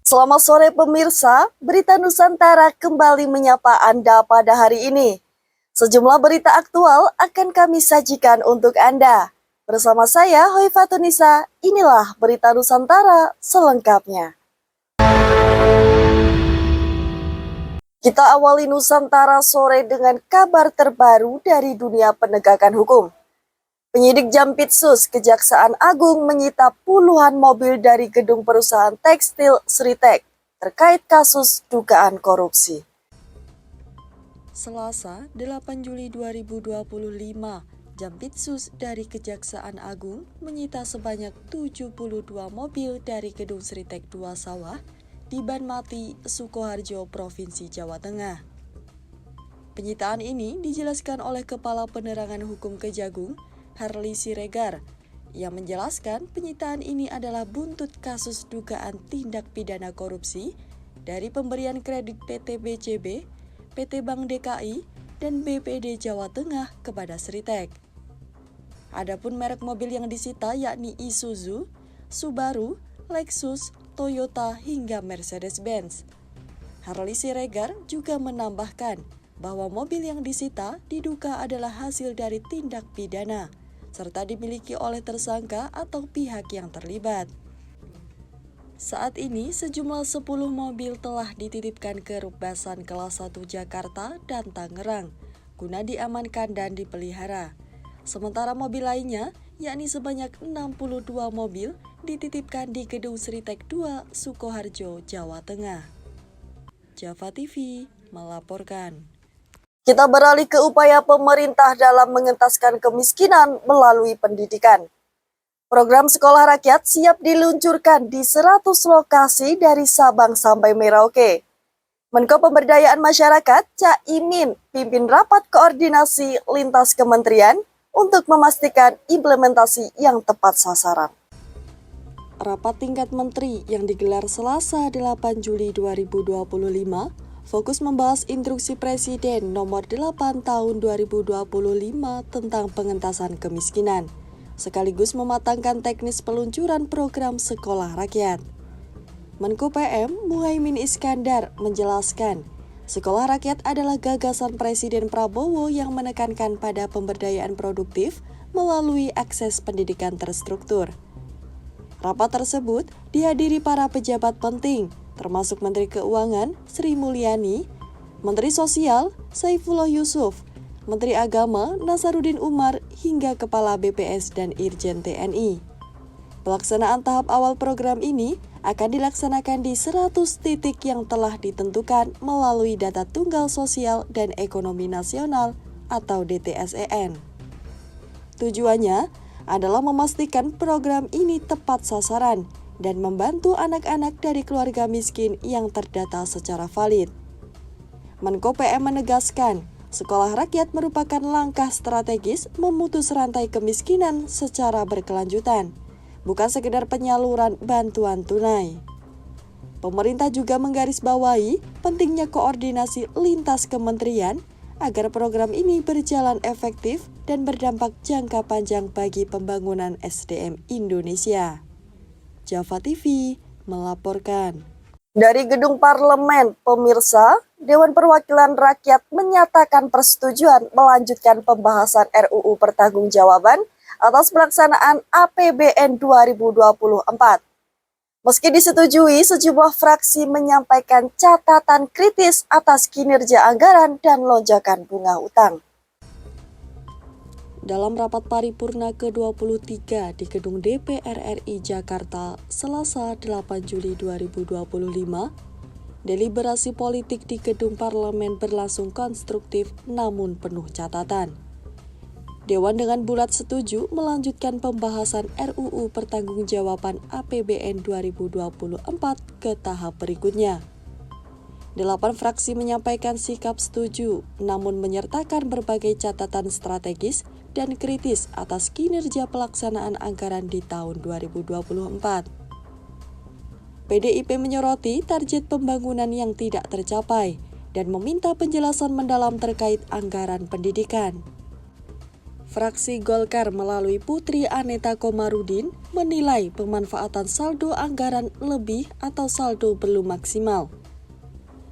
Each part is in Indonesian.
Selamat sore pemirsa, Berita Nusantara kembali menyapa Anda pada hari ini. Sejumlah berita aktual akan kami sajikan untuk Anda. Bersama saya, Hoifa Tunisa, inilah Berita Nusantara selengkapnya. Kita awali Nusantara sore dengan kabar terbaru dari dunia penegakan hukum. Penyidik Jampitsus Kejaksaan Agung menyita puluhan mobil dari gedung perusahaan tekstil Sritek terkait kasus dugaan korupsi. Selasa, 8 Juli 2025, Jampitsus dari Kejaksaan Agung menyita sebanyak 72 mobil dari gedung Sritek 2 Sawah di Banmati, Sukoharjo, Provinsi Jawa Tengah. Penyitaan ini dijelaskan oleh Kepala Penerangan Hukum Kejagung, Harli Siregar, yang menjelaskan penyitaan ini adalah buntut kasus dugaan tindak pidana korupsi dari pemberian kredit PT BCB, PT Bank DKI, dan BPD Jawa Tengah kepada Sritek. Adapun merek mobil yang disita yakni Isuzu, Subaru, Lexus, Toyota, hingga Mercedes-Benz. Harli Siregar juga menambahkan bahwa mobil yang disita diduga adalah hasil dari tindak pidana, serta dimiliki oleh tersangka atau pihak yang terlibat. Saat ini, sejumlah 10 mobil telah dititipkan ke Rubasan Kelas 1 Jakarta dan Tangerang, guna diamankan dan dipelihara. Sementara mobil lainnya, yakni sebanyak 62 mobil, dititipkan di Gedung Sritek 2, Sukoharjo, Jawa Tengah. Java TV melaporkan. Kita beralih ke upaya pemerintah dalam mengentaskan kemiskinan melalui pendidikan. Program Sekolah Rakyat siap diluncurkan di 100 lokasi dari Sabang sampai Merauke. Menko Pemberdayaan Masyarakat Cak Imin pimpin rapat koordinasi lintas kementerian untuk memastikan implementasi yang tepat sasaran. Rapat tingkat menteri yang digelar Selasa 8 Juli 2025 fokus membahas instruksi Presiden nomor 8 tahun 2025 tentang pengentasan kemiskinan, sekaligus mematangkan teknis peluncuran program Sekolah Rakyat. Menko PM Muhaimin Iskandar menjelaskan, Sekolah Rakyat adalah gagasan Presiden Prabowo yang menekankan pada pemberdayaan produktif melalui akses pendidikan terstruktur. Rapat tersebut dihadiri para pejabat penting, termasuk Menteri Keuangan Sri Mulyani, Menteri Sosial Saifullah Yusuf, Menteri Agama Nasaruddin Umar, hingga Kepala BPS dan Irjen TNI. Pelaksanaan tahap awal program ini akan dilaksanakan di 100 titik yang telah ditentukan melalui Data Tunggal Sosial dan Ekonomi Nasional atau DTSEN. Tujuannya adalah memastikan program ini tepat sasaran dan membantu anak-anak dari keluarga miskin yang terdata secara valid. Menko PM menegaskan, Sekolah Rakyat merupakan langkah strategis memutus rantai kemiskinan secara berkelanjutan, bukan sekedar penyaluran bantuan tunai. Pemerintah juga menggarisbawahi pentingnya koordinasi lintas kementerian agar program ini berjalan efektif dan berdampak jangka panjang bagi pembangunan SDM Indonesia. Java TV melaporkan. Dari Gedung Parlemen, pemirsa, Dewan Perwakilan Rakyat menyatakan persetujuan melanjutkan pembahasan RUU Pertanggungjawaban atas pelaksanaan APBN 2024. Meski disetujui, sejumlah fraksi menyampaikan catatan kritis atas kinerja anggaran dan lonjakan bunga utang. Dalam rapat paripurna ke-23 di Gedung DPR RI Jakarta, Selasa 8 Juli 2025, deliberasi politik di Gedung Parlemen berlangsung konstruktif namun penuh catatan. Dewan dengan bulat setuju melanjutkan pembahasan RUU Pertanggungjawaban APBN 2024 ke tahap berikutnya. 8 fraksi menyampaikan sikap setuju, namun menyertakan berbagai catatan strategis dan kritis atas kinerja pelaksanaan anggaran di tahun 2024. PDIP menyoroti target pembangunan yang tidak tercapai dan meminta penjelasan mendalam terkait anggaran pendidikan. Fraksi Golkar melalui Putri Aneta Komarudin menilai pemanfaatan saldo anggaran lebih atau saldo belum maksimal.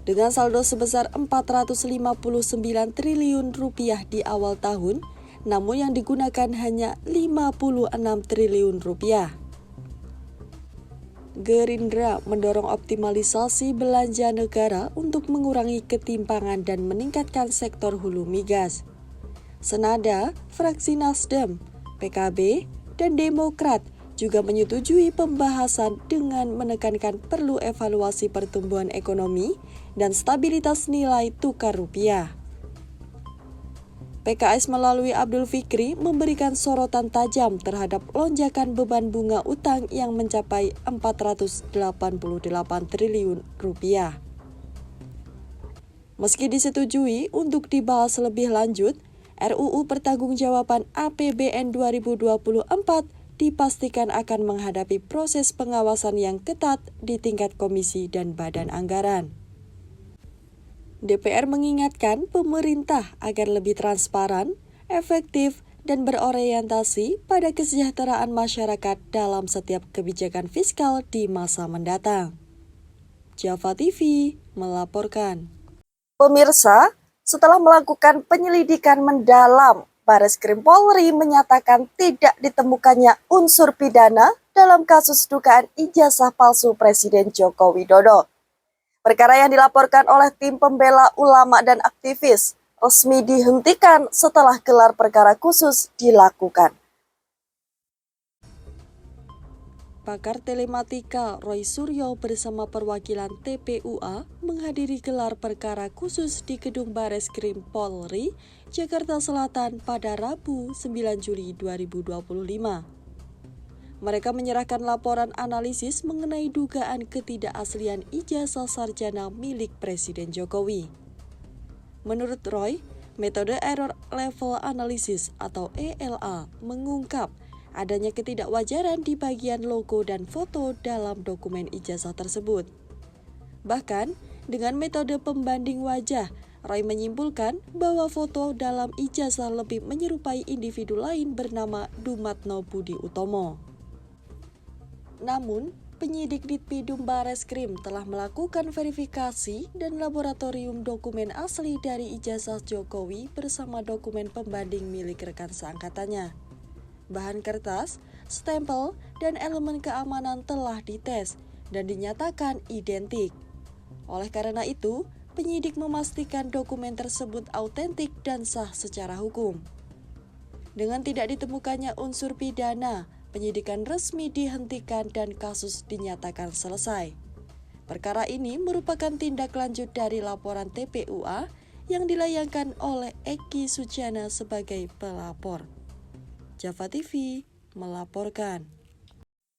Dengan saldo sebesar 459 triliun rupiah di awal tahun, namun yang digunakan hanya 56 triliun rupiah. Gerindra mendorong optimalisasi belanja negara untuk mengurangi ketimpangan dan meningkatkan sektor hulu migas. Senada, fraksi Nasdem, PKB, dan Demokrat juga menyetujui pembahasan dengan menekankan perlu evaluasi pertumbuhan ekonomi dan stabilitas nilai tukar rupiah. PKS melalui Abdul Fikri memberikan sorotan tajam terhadap lonjakan beban bunga utang yang mencapai 488 triliun rupiah. Meski disetujui untuk dibahas lebih lanjut, RUU Pertanggungjawaban APBN 2024 dipastikan akan menghadapi proses pengawasan yang ketat di tingkat komisi dan badan anggaran. DPR mengingatkan pemerintah agar lebih transparan, efektif, dan berorientasi pada kesejahteraan masyarakat dalam setiap kebijakan fiskal di masa mendatang. Java TV melaporkan. Pemirsa, setelah melakukan penyelidikan mendalam, Bareskrim Polri menyatakan tidak ditemukannya unsur pidana dalam kasus dugaan ijazah palsu Presiden Joko Widodo. Perkara yang dilaporkan oleh tim pembela ulama dan aktivis resmi dihentikan setelah gelar perkara khusus dilakukan. Pakar telematika Roy Suryo bersama perwakilan TPUA menghadiri gelar perkara khusus di Gedung Bareskrim Polri, Jakarta Selatan pada Rabu 9 Juli 2025. Mereka menyerahkan laporan analisis mengenai dugaan ketidakaslian ijazah sarjana milik Presiden Jokowi. Menurut Roy, metode Error Level Analysis atau ELA mengungkap adanya ketidakwajaran di bagian logo dan foto dalam dokumen ijazah tersebut. Bahkan, dengan metode pembanding wajah, Roy menyimpulkan bahwa foto dalam ijazah lebih menyerupai individu lain bernama Dumatno Budi Utomo. Namun, penyidik Ditpidum Bareskrim telah melakukan verifikasi dan laboratorium dokumen asli dari ijazah Jokowi bersama dokumen pembanding milik rekan seangkatannya. Bahan kertas, stempel, dan elemen keamanan telah dites dan dinyatakan identik. Oleh karena itu, penyidik memastikan dokumen tersebut autentik dan sah secara hukum. Dengan tidak ditemukannya unsur pidana, penyidikan resmi dihentikan dan kasus dinyatakan selesai. Perkara ini merupakan tindak lanjut dari laporan TPUA yang dilayangkan oleh Eki Suciana sebagai pelapor. Java TV melaporkan.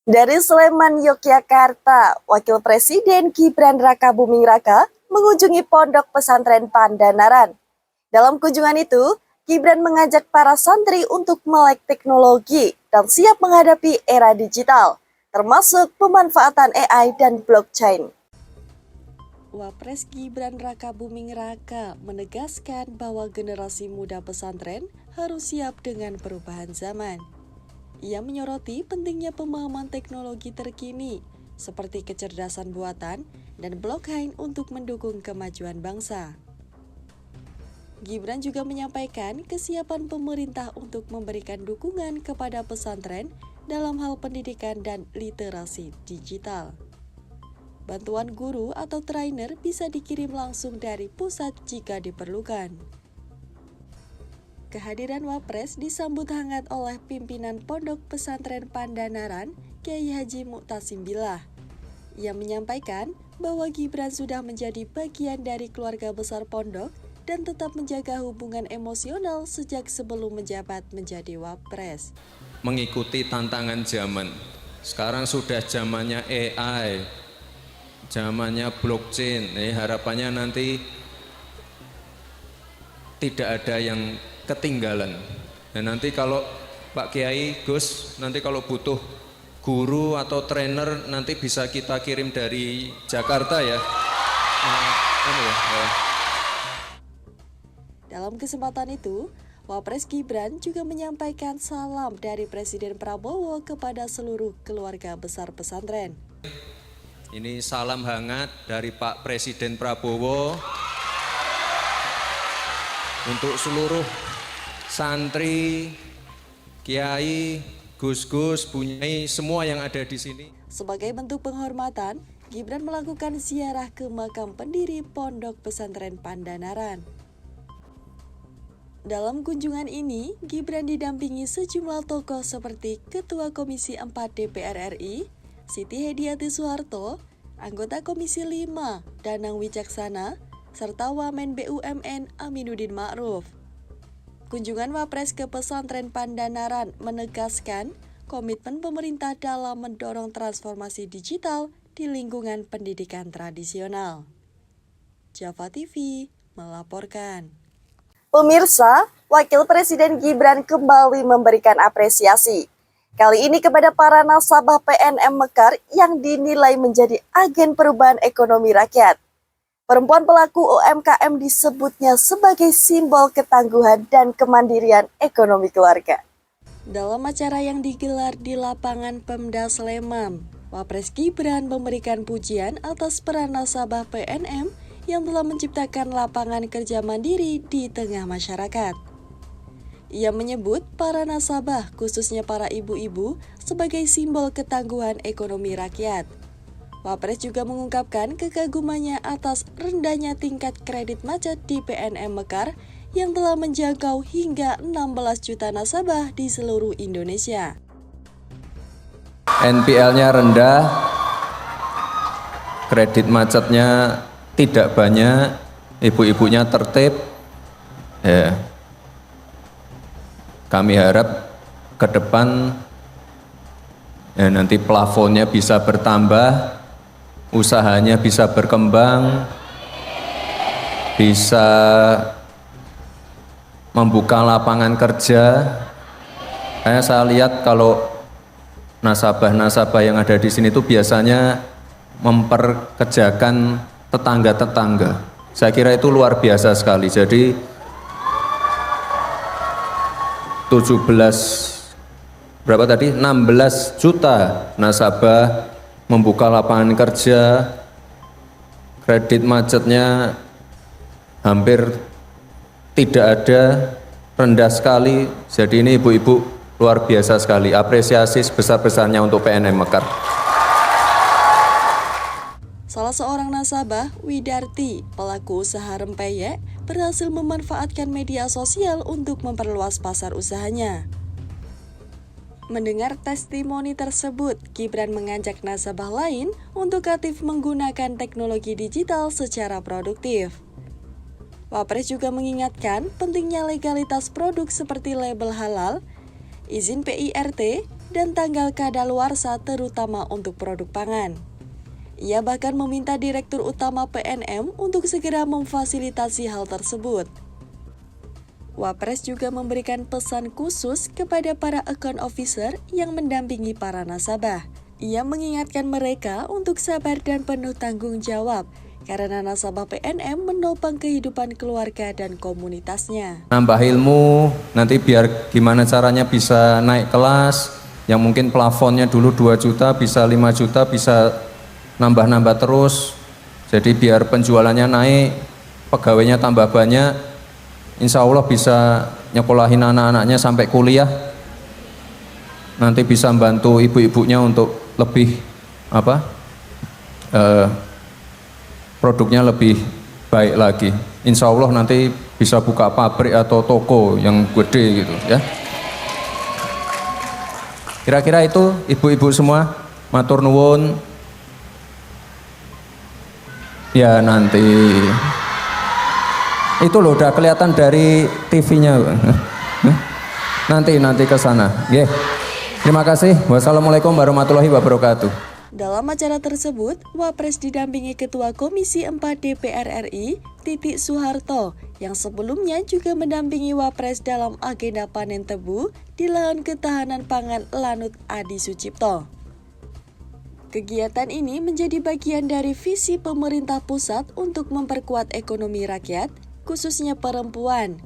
Dari Sleman, Yogyakarta, Wakil Presiden Gibran Rakabuming Raka mengunjungi Pondok Pesantren Pandanaran. Dalam kunjungan itu, Gibran mengajak para santri untuk melek teknologi dan siap menghadapi era digital, termasuk pemanfaatan AI dan blockchain. Wapres Gibran Rakabuming Raka menegaskan bahwa generasi muda pesantren harus siap dengan perubahan zaman. Ia menyoroti pentingnya pemahaman teknologi terkini, seperti kecerdasan buatan dan blockchain untuk mendukung kemajuan bangsa. Gibran juga menyampaikan kesiapan pemerintah untuk memberikan dukungan kepada pesantren dalam hal pendidikan dan literasi digital. Bantuan guru atau trainer bisa dikirim langsung dari pusat jika diperlukan. Kehadiran Wapres disambut hangat oleh pimpinan Pondok Pesantren Pandanaran, Kyai Haji Mu'tasim Billah. Ia menyampaikan bahwa Gibran sudah menjadi bagian dari keluarga besar pondok dan tetap menjaga hubungan emosional sejak sebelum menjabat menjadi Wapres. Mengikuti tantangan zaman. Sekarang sudah zamannya AI, zamannya blockchain. Harapannya nanti tidak ada yang ketinggalan. Dan nanti kalau Pak Kiai, Gus, nanti kalau butuh guru atau trainer nanti bisa kita kirim dari Jakarta ya. Dalam kesempatan itu, Wapres Gibran juga menyampaikan salam dari Presiden Prabowo kepada seluruh keluarga besar pesantren. Ini salam hangat dari Pak Presiden Prabowo untuk seluruh santri, kiai, gus-gus, bunyai, semua yang ada di sini. Sebagai bentuk penghormatan, Gibran melakukan ziarah ke makam pendiri Pondok Pesantren Pandanaran. Dalam kunjungan ini, Gibran didampingi sejumlah tokoh seperti Ketua Komisi 4 DPR RI, Siti Hediati Soeharto, anggota Komisi 5, Danang Wicaksana, serta Wamen BUMN Aminuddin Ma'ruf. Kunjungan Wapres ke pesantren Pandanaran menegaskan komitmen pemerintah dalam mendorong transformasi digital di lingkungan pendidikan tradisional. Java TV melaporkan. Pemirsa, Wakil Presiden Gibran kembali memberikan apresiasi. Kali ini kepada para nasabah PNM Mekar yang dinilai menjadi agen perubahan ekonomi rakyat. Perempuan pelaku UMKM disebutnya sebagai simbol ketangguhan dan kemandirian ekonomi keluarga. Dalam acara yang digelar di lapangan Pemda Sleman, Wapres Gibran memberikan pujian atas peran nasabah PNM yang telah menciptakan lapangan kerja mandiri di tengah masyarakat. Ia menyebut para nasabah, khususnya para ibu-ibu, sebagai simbol ketangguhan ekonomi rakyat. Wapres juga mengungkapkan kekagumannya atas rendahnya tingkat kredit macet di PNM Mekar yang telah menjangkau hingga 16 juta nasabah di seluruh Indonesia. NPL-nya rendah, kredit macetnya tidak banyak, ibu-ibunya tertib. Ya. Kami harap ke depan nanti plafonnya bisa bertambah, usahanya bisa berkembang, bisa membuka lapangan kerja. Saya lihat kalau nasabah-nasabah yang ada di sini itu biasanya memperkerjakan tetangga-tetangga. Saya kira itu luar biasa sekali. Jadi 16 juta nasabah membuka lapangan kerja, kredit macetnya hampir tidak ada, rendah sekali. Jadi ini ibu-ibu luar biasa sekali. Apresiasi sebesar-besarnya untuk PNM Mekar. Salah seorang nasabah, Widarti, pelaku usaha rempeyek, berhasil memanfaatkan media sosial untuk memperluas pasar usahanya. Mendengar testimoni tersebut, Gibran mengajak nasabah lain untuk aktif menggunakan teknologi digital secara produktif. Wapres juga mengingatkan pentingnya legalitas produk seperti label halal, izin PIRT, dan tanggal kadaluarsa terutama untuk produk pangan. Ia bahkan meminta Direktur Utama PNM untuk segera memfasilitasi hal tersebut. Wapres juga memberikan pesan khusus kepada para account officer yang mendampingi para nasabah. Ia mengingatkan mereka untuk sabar dan penuh tanggung jawab, karena nasabah PNM menopang kehidupan keluarga dan komunitasnya. Nambah ilmu, nanti biar gimana caranya bisa naik kelas, yang mungkin plafonnya dulu 2 juta, bisa 5 juta, bisa nambah-nambah terus. Jadi biar penjualannya naik, pegawainya tambah banyak, insya Allah bisa nyekolahin anak-anaknya sampai kuliah. Nanti bisa membantu ibu-ibunya untuk lebih produknya lebih baik lagi. Insya Allah nanti bisa buka pabrik atau toko yang gede gitu ya. Kira-kira itu ibu-ibu semua, matur nuwun. Ya nanti itu loh udah kelihatan dari TV-nya. Nanti ke sana. Nggih. Terima kasih. Wassalamualaikum warahmatullahi wabarakatuh. Dalam acara tersebut, Wapres didampingi Ketua Komisi 4 DPR RI, Titi Soeharto, yang sebelumnya juga mendampingi Wapres dalam agenda panen tebu di lahan ketahanan pangan Lanut Adi Sucipto. Kegiatan ini menjadi bagian dari visi pemerintah pusat untuk memperkuat ekonomi rakyat, khususnya perempuan,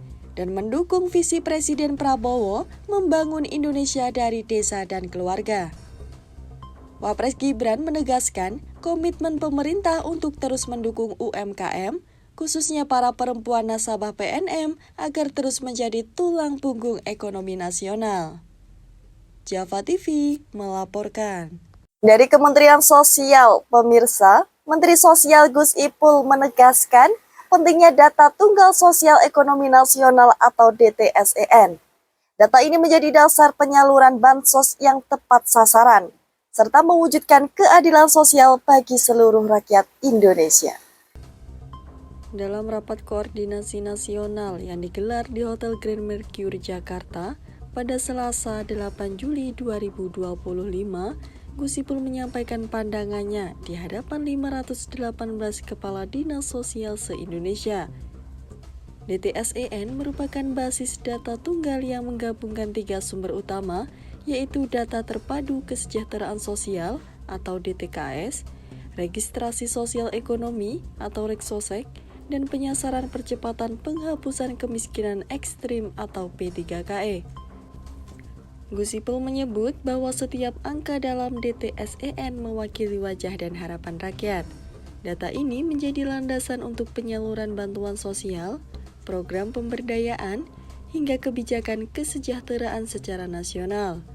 dan mendukung visi Presiden Prabowo membangun Indonesia dari desa dan keluarga. Wapres Gibran menegaskan komitmen pemerintah untuk terus mendukung UMKM, khususnya para perempuan nasabah PNM agar terus menjadi tulang punggung ekonomi nasional. Java TV melaporkan. Dari Kementerian Sosial, pemirsa, Menteri Sosial Gus Ipul menegaskan pentingnya data Tunggal Sosial Ekonomi Nasional atau DTSEN. Data ini menjadi dasar penyaluran bansos yang tepat sasaran, serta mewujudkan keadilan sosial bagi seluruh rakyat Indonesia. Dalam rapat koordinasi nasional yang digelar di Hotel Grand Mercure Jakarta pada Selasa 8 Juli 2025, Gus Ipul menyampaikan pandangannya di hadapan 518 kepala dinas sosial se-Indonesia. DTSEN merupakan basis data tunggal yang menggabungkan 3 sumber utama, yaitu data terpadu kesejahteraan sosial atau DTKS, registrasi sosial ekonomi atau REKSOSEK, dan penyasaran percepatan penghapusan kemiskinan ekstrim atau P3KE. Gus Ipul menyebut bahwa setiap angka dalam DTSEN mewakili wajah dan harapan rakyat. Data ini menjadi landasan untuk penyaluran bantuan sosial, program pemberdayaan, hingga kebijakan kesejahteraan secara nasional.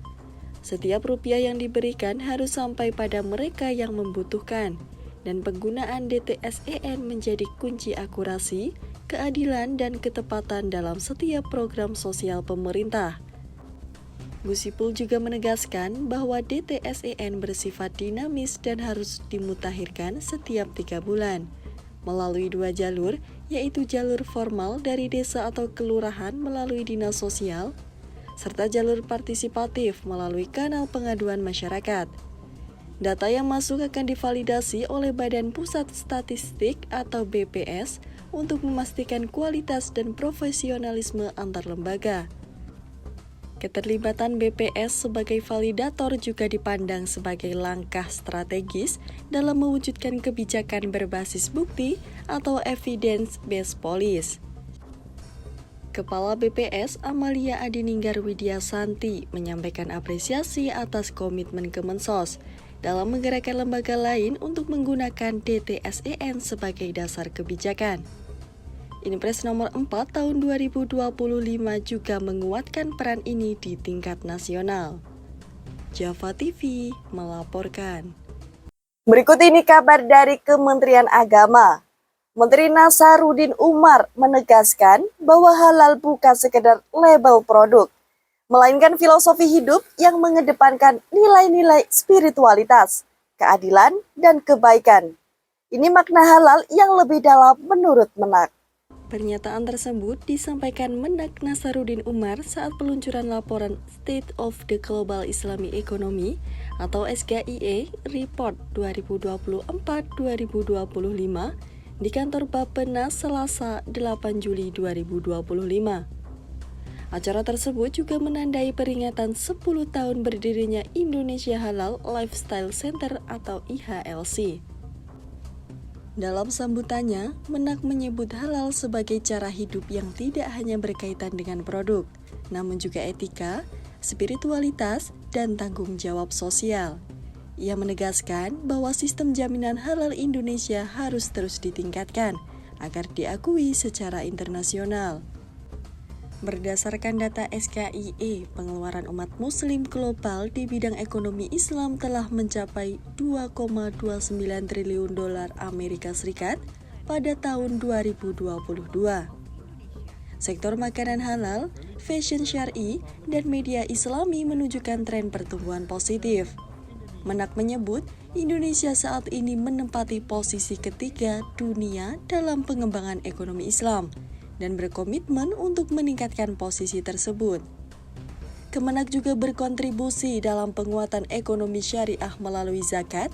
Setiap rupiah yang diberikan harus sampai pada mereka yang membutuhkan, dan penggunaan DTSEN menjadi kunci akurasi, keadilan, dan ketepatan dalam setiap program sosial pemerintah. Gus Ipul juga menegaskan bahwa DTSEN bersifat dinamis dan harus dimutakhirkan setiap 3 bulan, melalui 2 jalur, yaitu jalur formal dari desa atau kelurahan melalui dinas sosial, serta jalur partisipatif melalui kanal pengaduan masyarakat. Data yang masuk akan divalidasi oleh Badan Pusat Statistik atau BPS untuk memastikan kualitas dan profesionalisme antar lembaga. Keterlibatan BPS sebagai validator juga dipandang sebagai langkah strategis dalam mewujudkan kebijakan berbasis bukti atau evidence-based policy. Kepala BPS Amalia Adininggar Widyasanti menyampaikan apresiasi atas komitmen Kemensos dalam menggerakkan lembaga lain untuk menggunakan DTSEN sebagai dasar kebijakan. Inpres nomor 4 tahun 2025 juga menguatkan peran ini di tingkat nasional. Java TV melaporkan. Berikut ini kabar dari Kementerian Agama. Menteri Nasaruddin Umar menegaskan bahwa halal bukan sekedar label produk, melainkan filosofi hidup yang mengedepankan nilai-nilai spiritualitas, keadilan, dan kebaikan. Ini makna halal yang lebih dalam menurut Menak. Pernyataan tersebut disampaikan Menak Nasaruddin Umar saat peluncuran laporan State of the Global Islamic Economy atau SGIE Report 2024-2025 di kantor Bappenas Selasa 8 Juli 2025. Acara tersebut juga menandai peringatan 10 tahun berdirinya Indonesia Halal Lifestyle Center atau IHLC. Dalam sambutannya, Menak menyebut halal sebagai cara hidup yang tidak hanya berkaitan dengan produk, namun juga etika, spiritualitas, dan tanggung jawab sosial. Ia menegaskan bahwa sistem jaminan halal Indonesia harus terus ditingkatkan agar diakui secara internasional. Berdasarkan data SKIE, pengeluaran umat muslim global di bidang ekonomi Islam telah mencapai 2,29 triliun dolar Amerika Serikat pada tahun 2022. Sektor makanan halal, fashion syar'i, dan media Islami menunjukkan tren pertumbuhan positif. Menak menyebut Indonesia saat ini menempati posisi ketiga dunia dalam pengembangan ekonomi Islam dan berkomitmen untuk meningkatkan posisi tersebut. Kemenak juga berkontribusi dalam penguatan ekonomi syariah melalui zakat,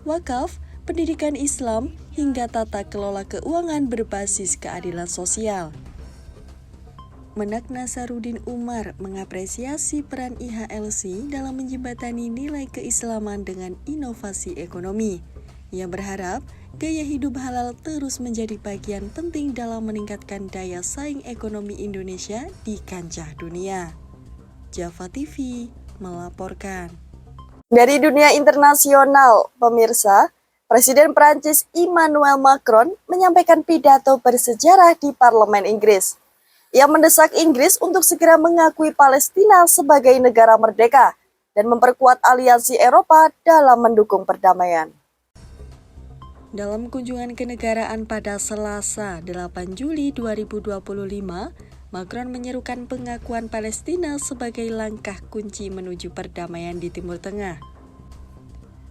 wakaf, pendidikan Islam, hingga tata kelola keuangan berbasis keadilan sosial. Menak Nasaruddin Umar mengapresiasi peran IHLC dalam menjembatani nilai keislaman dengan inovasi ekonomi, Ia berharap gaya hidup halal terus menjadi bagian penting dalam meningkatkan daya saing ekonomi Indonesia di kancah dunia. Java TV melaporkan. Dari dunia internasional, pemirsa, Presiden Prancis Emmanuel Macron menyampaikan pidato bersejarah di Parlemen Inggris. Ia mendesak Inggris untuk segera mengakui Palestina sebagai negara merdeka dan memperkuat aliansi Eropa dalam mendukung perdamaian. Dalam kunjungan kenegaraan pada Selasa 8 Juli 2025, Macron menyerukan pengakuan Palestina sebagai langkah kunci menuju perdamaian di Timur Tengah.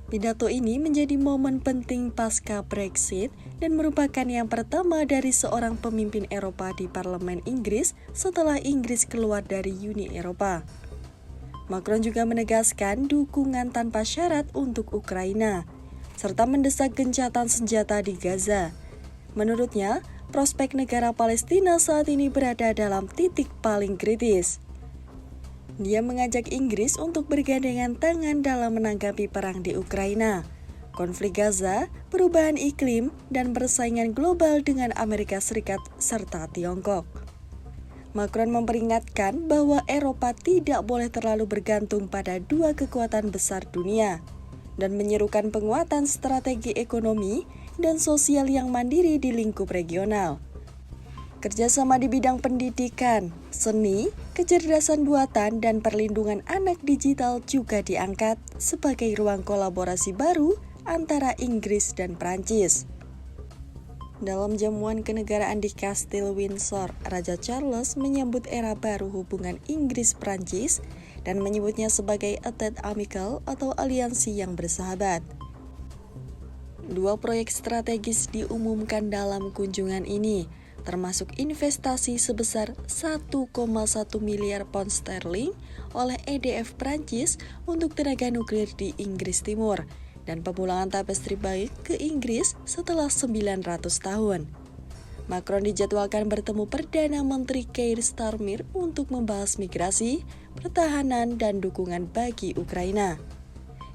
Pidato ini menjadi momen penting pasca Brexit dan merupakan yang pertama dari seorang pemimpin Eropa di Parlemen Inggris setelah Inggris keluar dari Uni Eropa. Macron juga menegaskan dukungan tanpa syarat untuk Ukraina, serta mendesak gencatan senjata di Gaza. Menurutnya, prospek negara Palestina saat ini berada dalam titik paling kritis. Dia mengajak Inggris untuk bergandengan tangan dalam menanggapi perang di Ukraina, konflik Gaza, perubahan iklim, dan persaingan global dengan Amerika Serikat serta Tiongkok. Macron memperingatkan bahwa Eropa tidak boleh terlalu bergantung pada dua kekuatan besar dunia, dan menyerukan penguatan strategi ekonomi dan sosial yang mandiri di lingkup regional. Kerjasama di bidang pendidikan, seni, kecerdasan buatan, dan perlindungan anak digital juga diangkat sebagai ruang kolaborasi baru antara Inggris dan Prancis. Dalam jamuan kenegaraan di Kastil Windsor, Raja Charles menyambut era baru hubungan Inggris-Prancis dan menyebutnya sebagai Entente Amicale atau aliansi yang bersahabat. Dua proyek strategis diumumkan dalam kunjungan ini, termasuk investasi sebesar 1,1 miliar pound sterling oleh EDF Prancis untuk tenaga nuklir di Inggris Timur, dan pemulangan Tapestry Bay ke Inggris setelah 900 tahun. Macron dijadwalkan bertemu Perdana Menteri Keir Starmer untuk membahas migrasi, pertahanan, dan dukungan bagi Ukraina.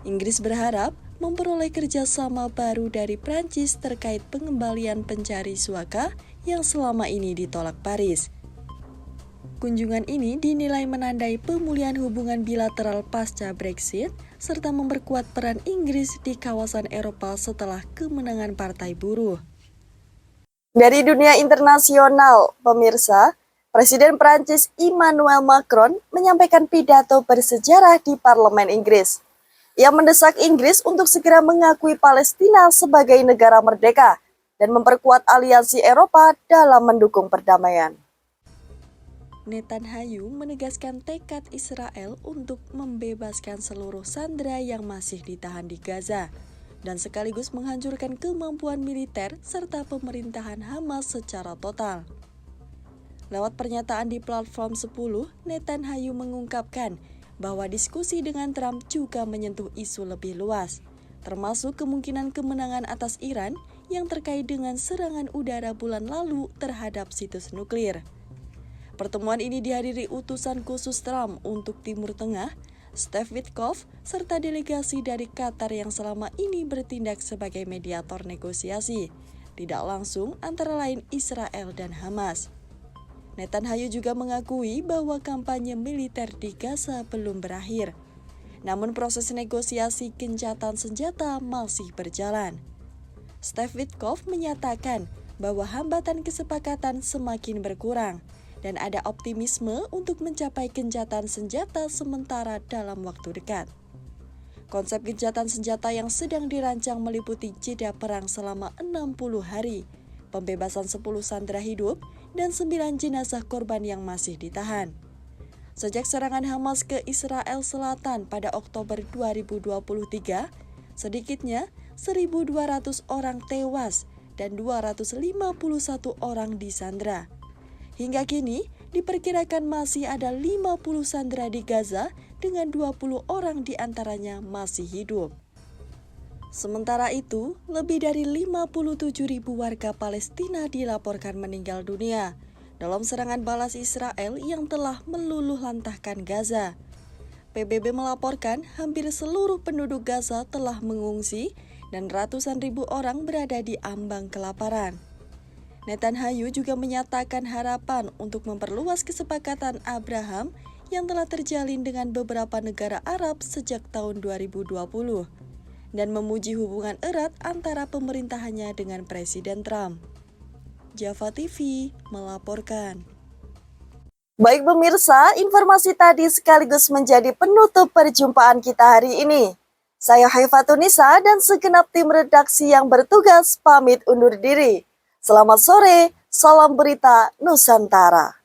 Inggris berharap memperoleh kerjasama baru dari Prancis terkait pengembalian pencari suaka yang selama ini ditolak Paris. Kunjungan ini dinilai menandai pemulihan hubungan bilateral pasca Brexit serta memperkuat peran Inggris di kawasan Eropa setelah kemenangan Partai Buruh. Dari dunia internasional, pemirsa, Presiden Prancis Emmanuel Macron menyampaikan pidato bersejarah di Parlemen Inggris. Ia mendesak Inggris untuk segera mengakui Palestina sebagai negara merdeka dan memperkuat aliansi Eropa dalam mendukung perdamaian. Netanyahu menegaskan tekad Israel untuk membebaskan seluruh sandera yang masih ditahan di Gaza dan sekaligus menghancurkan kemampuan militer serta pemerintahan Hamas secara total. Lewat pernyataan di platform 10, Netanyahu mengungkapkan bahwa diskusi dengan Trump juga menyentuh isu lebih luas, termasuk kemungkinan kemenangan atas Iran yang terkait dengan serangan udara bulan lalu terhadap situs nuklir. Pertemuan ini dihadiri utusan khusus Trump untuk Timur Tengah, Steve Witkoff, serta delegasi dari Qatar yang selama ini bertindak sebagai mediator negosiasi, tidak langsung antara lain Israel dan Hamas. Netanyahu juga mengakui bahwa kampanye militer di Gaza belum berakhir, namun proses negosiasi gencatan senjata masih berjalan. Steve Witkoff menyatakan bahwa hambatan kesepakatan semakin berkurang, dan ada optimisme untuk mencapai gencatan senjata sementara dalam waktu dekat. Konsep gencatan senjata yang sedang dirancang meliputi jeda perang selama 60 hari, pembebasan 10 sandera hidup, dan 9 jenazah korban yang masih ditahan. Sejak serangan Hamas ke Israel Selatan pada Oktober 2023, sedikitnya 1.200 orang tewas dan 251 orang disandera. Hingga kini, diperkirakan masih ada 50 sandera di Gaza dengan 20 orang diantaranya masih hidup. Sementara itu, lebih dari 57.000 warga Palestina dilaporkan meninggal dunia dalam serangan balas Israel yang telah meluluh lantahkan Gaza. PBB melaporkan hampir seluruh penduduk Gaza telah mengungsi dan ratusan ribu orang berada di ambang kelaparan. Netanyahu juga menyatakan harapan untuk memperluas kesepakatan Abraham yang telah terjalin dengan beberapa negara Arab sejak tahun 2020 dan memuji hubungan erat antara pemerintahannya dengan Presiden Trump. Java TV melaporkan. Baik pemirsa, informasi tadi sekaligus menjadi penutup perjumpaan kita hari ini. Saya Haifatunisa dan segenap tim redaksi yang bertugas pamit undur diri. Selamat sore, salam berita Nusantara.